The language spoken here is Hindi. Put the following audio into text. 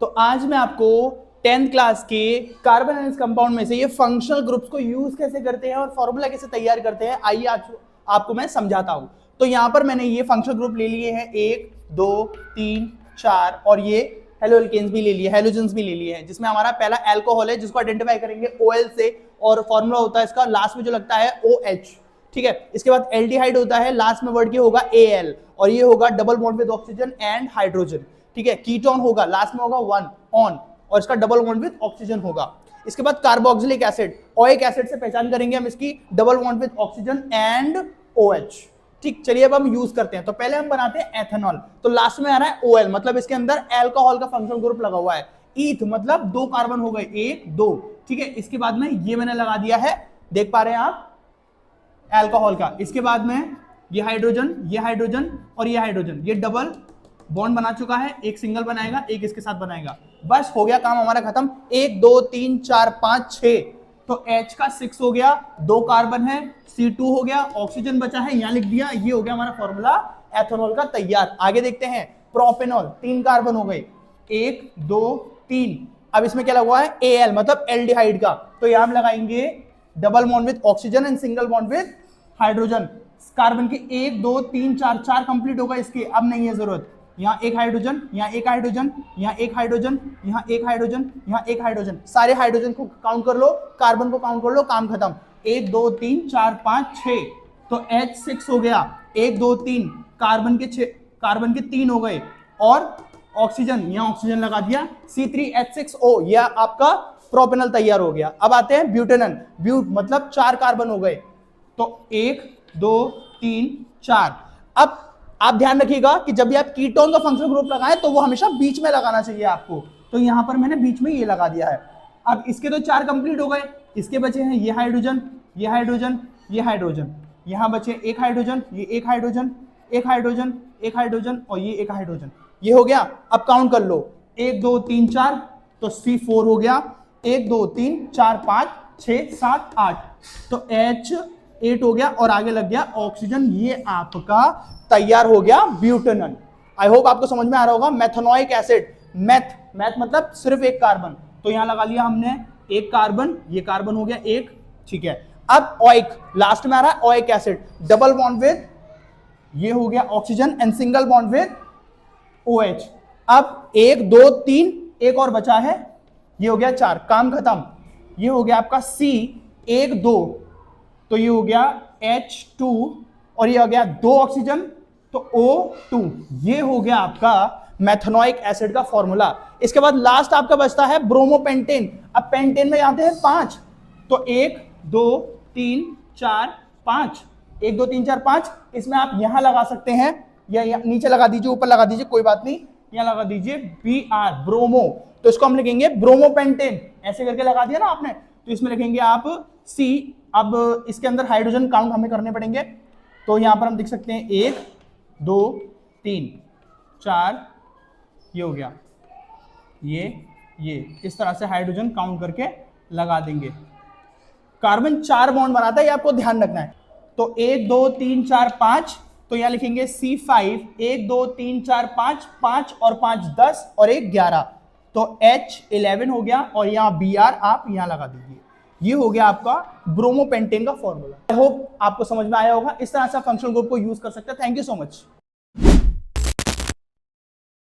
तो आज मैं आपको 10th क्लास के कार्बन एनालिसिस कंपाउंड में से ये फंक्शनल ग्रुप्स को यूज कैसे करते हैं और फॉर्मूला कैसे तैयार करते हैं, आइए आपको मैं समझाता हूं। तो यहां पर मैंने ये फंक्शनल ग्रुप ले लिए हैं 1 2 3 4 और ये हेलो एल्केन्स भी ले लिए, हेलोजेंस भी ले लिए हैं, जिसमें हमारा पहला अल्कोहल है जिसको आइडेंटिफाई करेंगे OL से और फॉर्मूला होता है इसका लास्ट में जो लगता है OH। ठीक है, इसके बाद एल्डिहाइड होता है, लास्ट में वर्ड की होगा AL और ये होगा double bond with oxygen and hydrogen. ठीक है, कीटोन होगा, लास्ट में होगा 1 ऑन और इसका डबल बॉन्ड विद ऑक्सीजन होगा। इसके बाद कार्बोक्सिलिक एसिड, ओइक एसिड से पहचान करेंगे हम इसकी double bond with oxygen and OH। ठीक, चलिए अब हम यूज करते हैं। तो पहले हम बनाते हैं एथेनॉल, तो लास्ट में आ रहा है OL, मतलब इसके अंदर अल्कोहल का फंक्शनल ग्रुप लगा हुआ है। ईथ मतलब 2 कार्बन हो गए, 1 2। ठीक है, इसके बाद में ये मैंने लगा दिया है, देख पा रहे हैं आप, अल्कोहल का। इसके बाद में ये हाइड्रोजन और ये हाइड्रोजन, ये डबल बॉन्ड बना चुका है, एक सिंगल बनाएगा, एक इसके साथ बनाएगा, बस हो गया काम हमारा खत्म। 1 2 3 4 5 6, तो H का 6 हो गया, 2 कार्बन है, C2 हो गया, ऑक्सीजन बचा है, यहां लिख दिया, ये हो गया हमारा फॉर्मूला एथेनॉल का तैयार। आगे देखते हैं, प्रोपेनॉल, 3 कार्बन हो गए, 1 2 3। अब इसमें क्या लगा हुआ है AL मतलब एल्डिहाइड का, तो यहां हम लगाएंगे double bond with oxygen and single bond with hydrogen. Carbon के 1 2 3 4 4 कंप्लीट होगा इसके, अब नहीं है जरूरत। यहाँ एक हाइड्रोजन, यहाँ एक हाइड्रोजन, यहाँ एक हाइड्रोजन, यहाँ एक हाइड्रोजन, यहाँ एक हाइड्रोजन, सारे हाइड्रोजन को काउंट कर लो, कार्बन को काउंट कर लो, काम खत्म। 1 2 3 4 5 6, तो H 6 हो गया, 1 2 3, कार्बन के 6, कार्बन के 3 हो गए और ऑक्सीजन, यहाँ ऑक्सीजन लगा दिया, C3H6O, यह आपका प्रोपेनॉल तैयार हो गया। अब आते हैं ब्यूटेनॉल, ब्यूट मतलब 4 कार्बन हो गए, तो 1 2 3 4। अब आप ध्यान रखिएगा कि जब भी आप कीटोन का फंक्शनल ग्रुप लगाएं तो वो हमेशा बीच में लगाना चाहिए आपको, तो यहां पर मैंने बीच में ये लगा दिया है। अब इसके तो 4 कंप्लीट हो गए, इसके बचे हैं ये हाइड्रोजन, ये हाइड्रोजन, ये हाइड्रोजन, यहां बचे एक हाइड्रोजन, ये एक हाइड्रोजन, एक हाइड्रोजन, एक हाइड्रोजन और ये एक हाइड्रोजन, ये हो गया। अब काउंट कर लो, 1 2 3 4, तो C4 हो गया, 1 2 3 4 5 6 7 8, तो H8 हो गया और आगे लग गया ऑक्सीजन, ये आपका तैयार हो गया ब्यूटेनॉल। आई होप आपको समझ में आ रहा होगा। मेथनोइक एसिड, मैथ मतलब सिर्फ एक कार्बन, तो यहां लगा लिया हमने एक कार्बन, ये कार्बन हो गया एक। ठीक है, अब ओइक, लास्ट में आ रहा है oic acid, double bond with, ये हो गया oxygen and single bond with OH। अब 1 2 3, एक और बचा है, ये हो गया 4, काम खत्म। ये हो गया आपका C 1 2, तो ये हो गया H2 और ये हो गया 2 ऑक्सीजन, तो O2, ये हो गया आपका मेथनोइक एसिड का फॉर्मूला। इसके बाद लास्ट आपका बचता है ब्रोमोपेंटेन। अब पेंटेन में आते हैं 5, तो 1 2 3 4 5, 1 2 3 4 5, इसमें आप यहां लगा सकते हैं या नीचे लगा दीजिए, ऊपर लगा दीजिए, कोई बात नहीं, यहां लगा दीजिए BR ब्रोमो, तो इसको हम लिखेंगे ब्रोमोपेंटेन, ऐसे करके लगा दिया ना आपने, तो इसमें लिखेंगे आप C। अब इसके अंदर हाइड्रोजन काउंट हमें करने पड़ेंगे, तो यहां पर हम देख सकते हैं 1 2 3 4, ये हो गया, ये इस तरह से हाइड्रोजन काउंट करके लगा देंगे। कार्बन 4 बॉन्ड बनाता है, ये आपको ध्यान रखना है। तो 1 2 3 4 5, तो यहां लिखेंगे C5, 1 2 3 4 5, 5 और 5 10 और 1 11, तो H11 हो गया और यहां BR आप यहां लगा दीजिए। ये हो गया आपका ब्रोमोपेंटेन का फॉर्मूला। आई होप आपको समझ में आया होगा। इस तरह से फंक्शनल ग्रुप को यूज कर सकते हैं। Thank you so much.